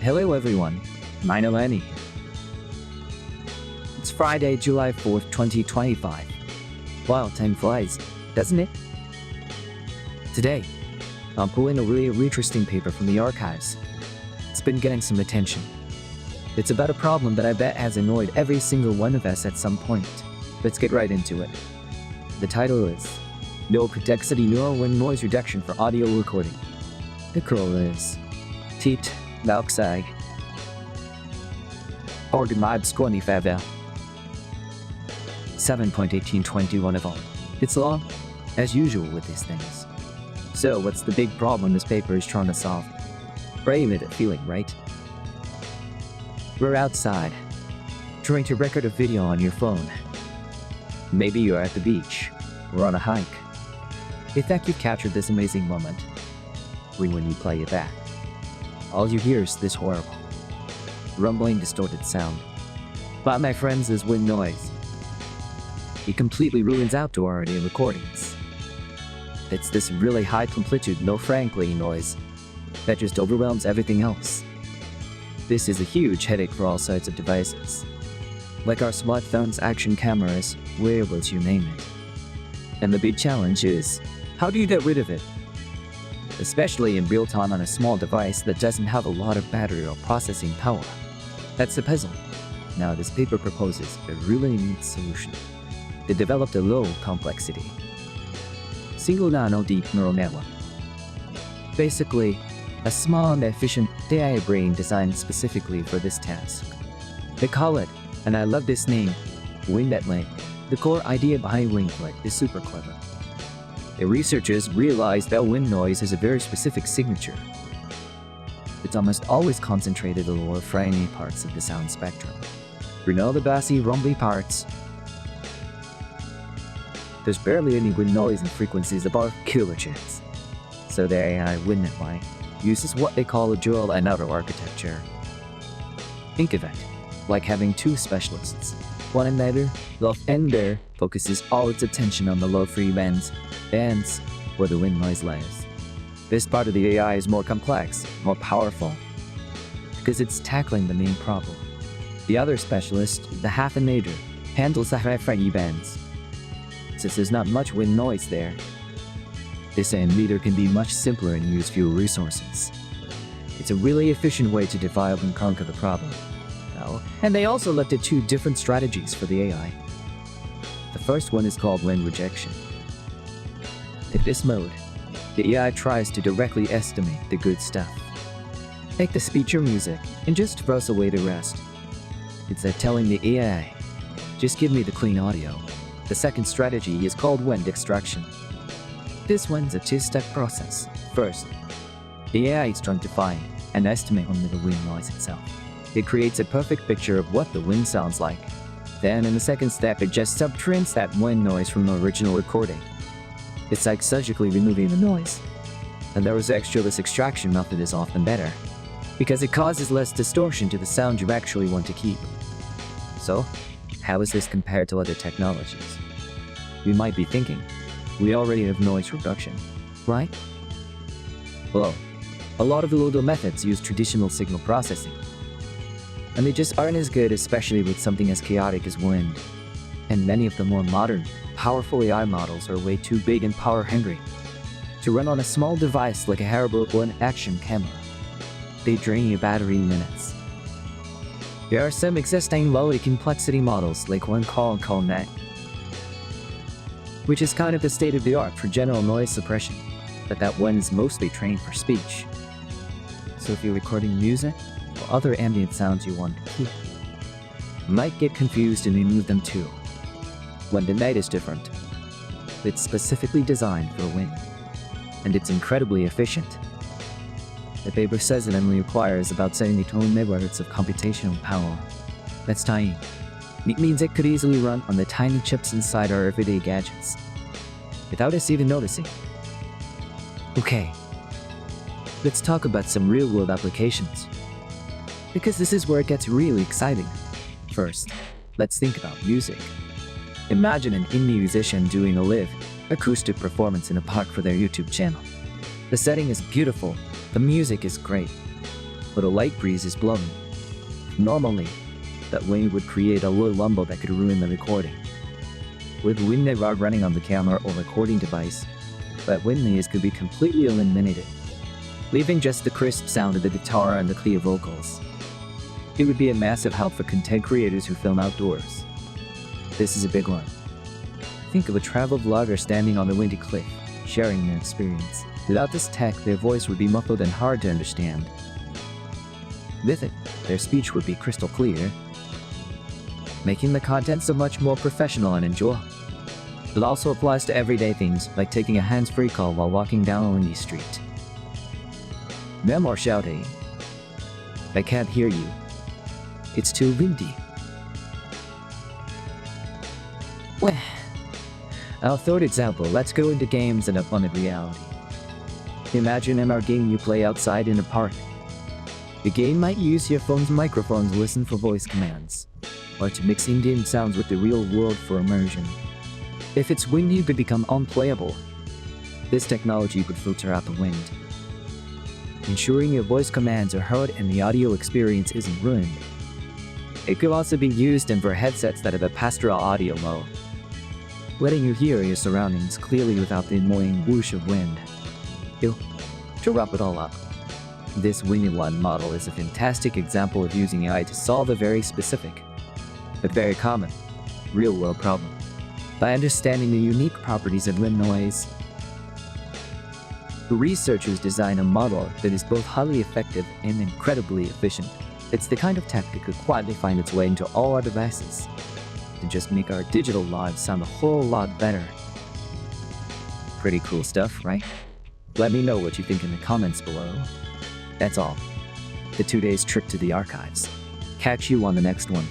Hello everyone, my name is Annie. It's Friday, July 4th, 2025. Wow, time flies, doesn't it? Today, I'm pulling a really interesting paper from the archives. It's been getting some attention. It's about a problem that I bet has annoyed every single one of us at some point. Let's get right into it. The title is No Complexity Neural Wind Noise Reduction for Audio Recording. The call is Teat Laoksag Orgamad Squani Favel 7.1821 of all. It's long, as usual with these things. So what's the big problem this paper is trying to solve? Brave it feeling, right? We're outside, trying to record a video on your phone. Maybe you're at the beach, or on a hike. In fact, you've captured this amazing moment. When you play it back, all you hear is this horrible, rumbling, distorted sound. But my friends, is wind noise. It completely ruins outdoor audio recordings. It's this really high amplitude, no frankly noise that just overwhelms everything else. This is a huge headache for all sorts of devices, like our smartphones, action cameras, wearables, you name it. And the big challenge is, how do you get rid of it? Especially in real time on a small device that doesn't have a lot of battery or processing power. That's the puzzle. Now this paper proposes a really neat solution. They developed a low complexity, single nano deep neural network. Basically, a small and efficient AI brain designed specifically for this task. They call it, and I love this name, WindNetLite. The core idea behind WindNetLite is super clever. The researchers realized that wind noise is a very specific signature. It's almost always concentrated in the lower fraying parts of the sound spectrum. You know the bassy, rumbly parts. There's barely any wind noise in frequencies above kilohertz. So the AI WindNetLite uses what they call a dual and outer architecture. Think of it like having two specialists. One another, left and there, focuses all its attention on the low frequency bands where the wind noise lies. This part of the AI is more complex, more powerful, because it's tackling the main problem. The other specialist, the half and nadir, handles the high frequency bands. Since there's not much wind noise there, this end leader can be much simpler and use fewer resources. It's a really efficient way to divide and conquer the problem. And they also looked at two different strategies for the AI. The first one is called wind rejection. In this mode, the AI tries to directly estimate the good stuff. Take the speech or music and just throws away the rest. It's like telling the AI, just give me the clean audio. The second strategy is called wind extraction. This one's a two-step process. First, the AI is trying to find and estimate only the wind noise itself. It creates a perfect picture of what the wind sounds like. Then in the second step, it just subtrains that wind noise from the original recording. It's like surgically removing the noise. And this extraction method is often better, because it causes less distortion to the sound you actually want to keep. So, how is this compared to other technologies? You might be thinking, we already have noise reduction, right? Well, a lot of the older methods use traditional signal processing, and they just aren't as good, especially with something as chaotic as wind. And many of the more modern, powerful AI models are way too big and power hungry to run on a small device like a Haribo or an action camera. They drain your battery in minutes. There are some existing low complexity models like one called Net, which is kind of the state of the art for general noise suppression, but that one is mostly trained for speech. So if you're recording music or other ambient sounds you want to keep, you might get confused and remove them too. WindNetLite is different. It's specifically designed for wind, and it's incredibly efficient. The paper says it only requires about 72 MHz of computational power. That's tiny. It means it could easily run on the tiny chips inside our everyday gadgets, without us even noticing. Okay, let's talk about some real-world applications, because this is where it gets really exciting. First, let's think about music. Imagine an indie musician doing a live, acoustic performance in a park for their YouTube channel. The setting is beautiful, the music is great, but a light breeze is blowing. Normally, that wind would create a low rumble that could ruin the recording. With WindNetLite running on the camera or recording device, that wind noise could be completely eliminated, leaving just the crisp sound of the guitar and the clear vocals. It would be a massive help for content creators who film outdoors. This is a big one. Think of a travel vlogger standing on a windy cliff, sharing their experience. Without this tech, their voice would be muffled and hard to understand. With it, their speech would be crystal clear, making the content so much more professional and enjoyable. It also applies to everyday things, like taking a hands-free call while walking down a windy street. No more shouting. I can't hear you. It's too windy. Well, our third example, let's go into games and augmented reality. Imagine MR game you play outside in a park. The game might use your phone's microphone to listen for voice commands, or to mix in-game sounds with the real world for immersion. If it's windy, it could become unplayable. This technology could filter out the wind, ensuring your voice commands are heard and the audio experience isn't ruined. It could also be used for headsets that have a pastoral audio mode, letting you hear your surroundings clearly without the annoying whoosh of wind. To wrap it all up, this WindNetLite model is a fantastic example of using AI to solve a very specific, but very common, real-world problem. By understanding the unique properties of wind noise, the researchers design a model that is both highly effective and incredibly efficient. It's the kind of tech that could quietly find its way into all our devices to just make our digital lives sound a whole lot better. Pretty cool stuff, right? Let me know what you think in the comments below. That's all. The 2 days trip to the archives. Catch you on the next one.